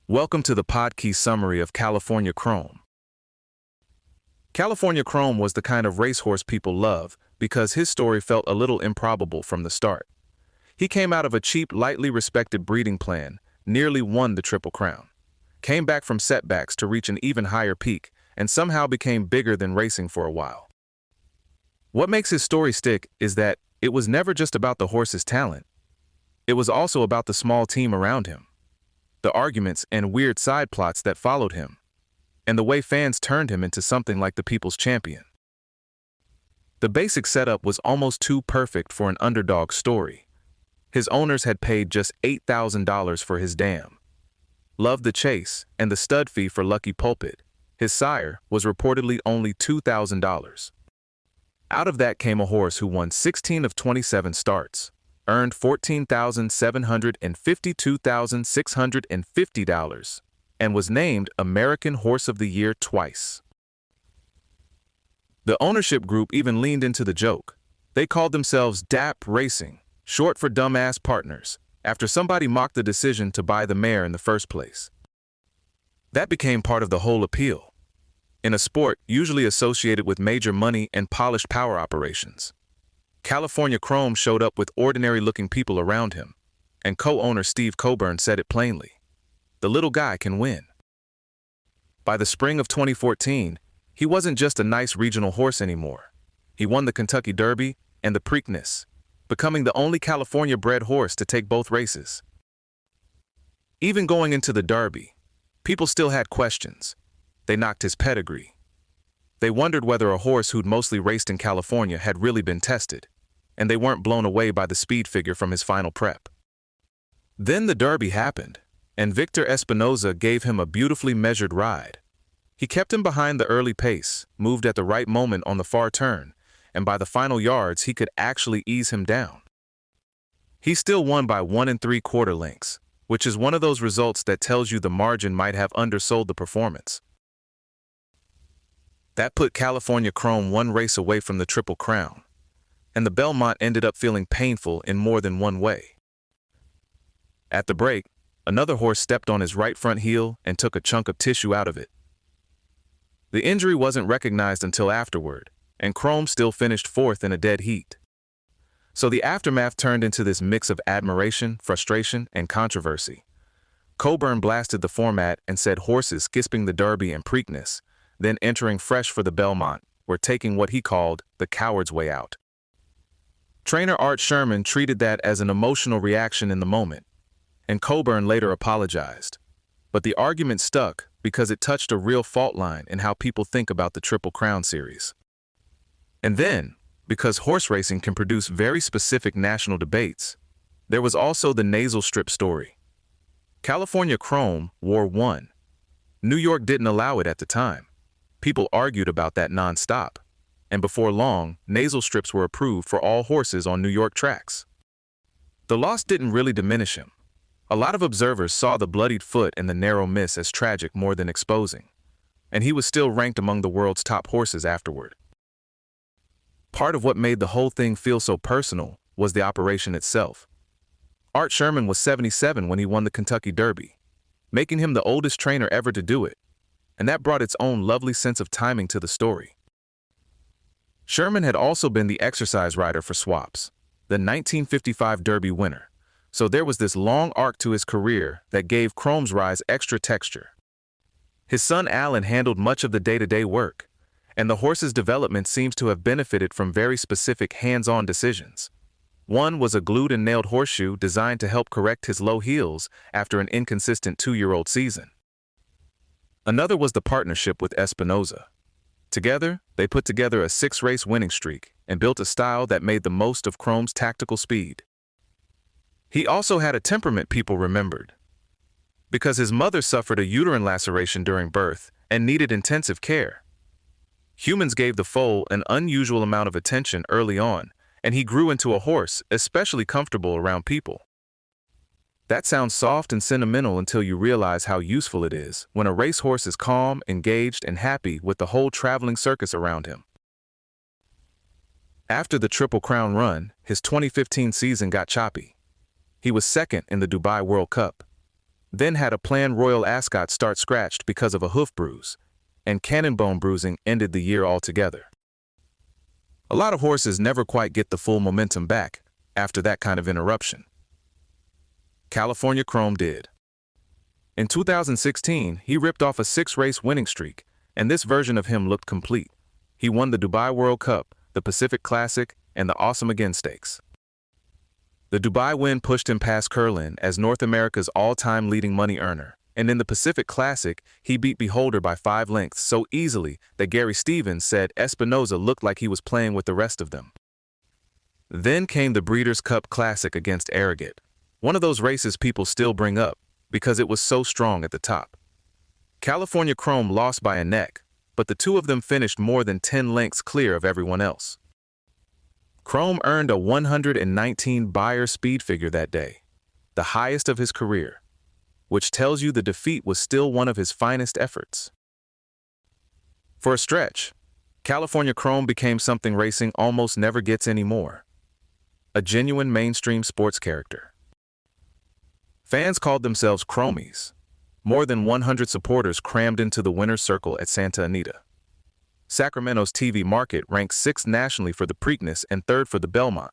Welcome to the podcast summary of California Chrome. California Chrome was the kind of racehorse people love because his story felt a little improbable from the start. He came out of a cheap, lightly respected breeding plan, nearly won the Triple Crown, came back from setbacks to reach an even higher peak, and somehow became bigger than racing for a while. What makes his story stick is that it was never just about the horse's talent. It was also about the small team around him, the arguments and weird side plots that followed him, and the way fans turned him into something like the people's champion. The basic setup was almost too perfect for an underdog story. His owners had paid just $8,000 for his dam, loved the chase, and the stud fee for Lucky Pulpit. His sire was reportedly only $2,000. Out of that came a horse who won 16 of 27 starts, earned $14,752,650, and was named American Horse of the Year twice. The ownership group even leaned into the joke. They called themselves DAP Racing, short for Dumbass Partners, after somebody mocked the decision to buy the mare in the first place. That became part of the whole appeal. In a sport usually associated with major money and polished power operations, California Chrome showed up with ordinary-looking people around him, and co-owner Steve Coburn said it plainly: the little guy can win. By the spring of 2014, he wasn't just a nice regional horse anymore. He won the Kentucky Derby and the Preakness, becoming the only California-bred horse to take both races. Even going into the Derby, people still had questions. They knocked his pedigree. They wondered whether a horse who'd mostly raced in California had really been tested, and they weren't blown away by the speed figure from his final prep. Then the Derby happened, and Victor Espinoza gave him a beautifully measured ride. He kept him behind the early pace, moved at the right moment on the far turn, and by the final yards he could actually ease him down. He still won by 1 3/4 lengths, which is one of those results that tells you the margin might have undersold the performance. That put California Chrome one race away from the Triple Crown, and the Belmont ended up feeling painful in more than one way. At the break, another horse stepped on his right front heel and took a chunk of tissue out of it. The injury wasn't recognized until afterward, and Chrome still finished fourth in a dead heat. So the aftermath turned into this mix of admiration, frustration, and controversy. Coburn blasted the format and said horses skipping the Derby and Preakness, then entering fresh for the Belmont, were taking what he called the coward's way out. Trainer Art Sherman treated that as an emotional reaction in the moment, and Coburn later apologized. But the argument stuck because it touched a real fault line in how people think about the Triple Crown series. And then, because horse racing can produce very specific national debates, there was also the nasal strip story. California Chrome wore one. New York didn't allow it at the time. People argued about that nonstop, and before long, nasal strips were approved for all horses on New York tracks. The loss didn't really diminish him. A lot of observers saw the bloodied foot and the narrow miss as tragic more than exposing, and he was still ranked among the world's top horses afterward. Part of what made the whole thing feel so personal was the operation itself. Art Sherman was 77 when he won the Kentucky Derby, making him the oldest trainer ever to do it, and that brought its own lovely sense of timing to the story. Sherman had also been the exercise rider for Swaps, the 1955 Derby winner, so there was this long arc to his career that gave Chrome's rise extra texture. His son Alan handled much of the day-to-day work, and the horse's development seems to have benefited from very specific hands-on decisions. One was a glued and nailed horseshoe designed to help correct his low heels after an inconsistent 2-year-old season. Another was the partnership with Espinoza. Together, they put together a 6-race winning streak and built a style that made the most of Chrome's tactical speed. He also had a temperament people remembered. Because his mother suffered a uterine laceration during birth and needed intensive care, humans gave the foal an unusual amount of attention early on, and he grew into a horse especially comfortable around people. That sounds soft and sentimental until you realize how useful it is when a racehorse is calm, engaged, and happy with the whole traveling circus around him. After the Triple Crown run, his 2015 season got choppy. He was second in the Dubai World Cup. then had a planned Royal Ascot start scratched because of a hoof bruise, and cannonbone bruising ended the year altogether. A lot of horses never quite get the full momentum back after that kind of interruption. California Chrome did. In 2016, he ripped off a 6-race winning streak, and this version of him looked complete. He won the Dubai World Cup, the Pacific Classic, and the Awesome Again Stakes. The Dubai win pushed him past Curlin as North America's all-time leading money earner, and in the Pacific Classic, he beat Beholder by 5 lengths so easily that Gary Stevens said Espinoza looked like he was playing with the rest of them. Then came the Breeders' Cup Classic against Arrogate, one of those races people still bring up because it was so strong at the top. California Chrome lost by a neck, but the two of them finished more than 10 lengths clear of everyone else. Chrome earned a 119 Beyer speed figure that day, the highest of his career, which tells you the defeat was still one of his finest efforts. For a stretch, California Chrome became something racing almost never gets anymore: a genuine mainstream sports character. Fans called themselves Chromies, more than 100 supporters crammed into the winner's circle at Santa Anita. Sacramento's TV market ranks 6th nationally for the Preakness and 3rd for the Belmont,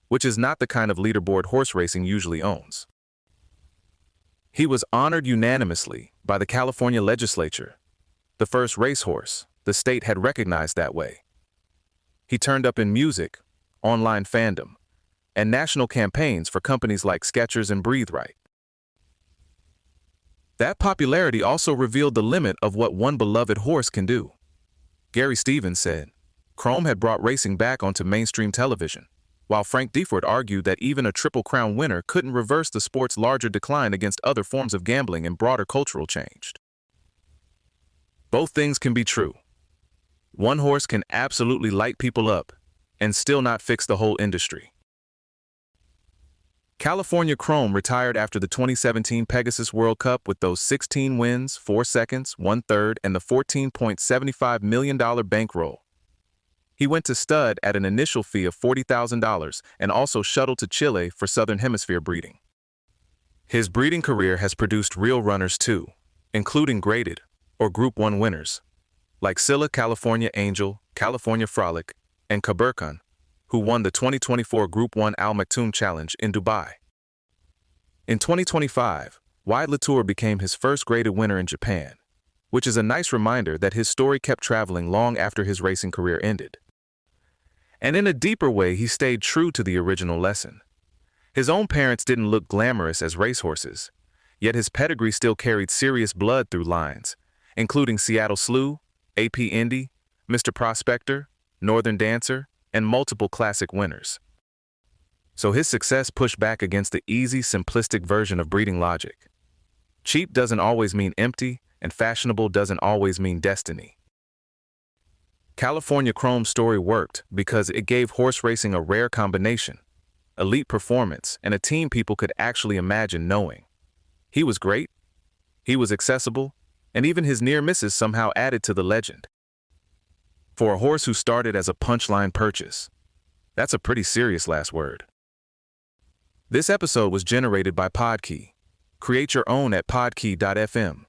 which is not the kind of leaderboard horse racing usually owns. He was honored unanimously by the California legislature, the first racehorse the state had recognized that way. He turned up in music, online fandom, and national campaigns for companies like Skechers and Breathe Right. That popularity also revealed the limit of what one beloved horse can do. Gary Stevens said Chrome had brought racing back onto mainstream television, while Frank Deford argued that even a Triple Crown winner couldn't reverse the sport's larger decline against other forms of gambling and broader cultural change. Both things can be true. One horse can absolutely light people up and still not fix the whole industry. California Chrome retired after the 2017 Pegasus World Cup with those 16 wins, 4 seconds, 1/3, and the $14.75 million bankroll. He went to stud at an initial fee of $40,000 and also shuttled to Chile for Southern Hemisphere breeding. His breeding career has produced real runners too, including graded or Group 1 winners, like Scylla California Angel, California Frolic, and Cabercon, who won the 2024 Group 1 Al Maktoum Challenge in Dubai. In 2025, Wide Latour became his first graded winner in Japan, which is a nice reminder that his story kept traveling long after his racing career ended. And in a deeper way, he stayed true to the original lesson. His own parents didn't look glamorous as racehorses, yet his pedigree still carried serious blood through lines, including Seattle Slew, AP Indy, Mr. Prospector, Northern Dancer, and multiple classic winners. So his success pushed back against the easy, simplistic version of breeding logic. Cheap doesn't always mean empty, and fashionable doesn't always mean destiny. California Chrome's story worked because it gave horse racing a rare combination: elite performance and a team people could actually imagine knowing. He was great, he was accessible, and even his near misses somehow added to the legend. For a horse who started as a punchline purchase, that's a pretty serious last word. This episode was generated by Podkey. Create your own at podkey.fm.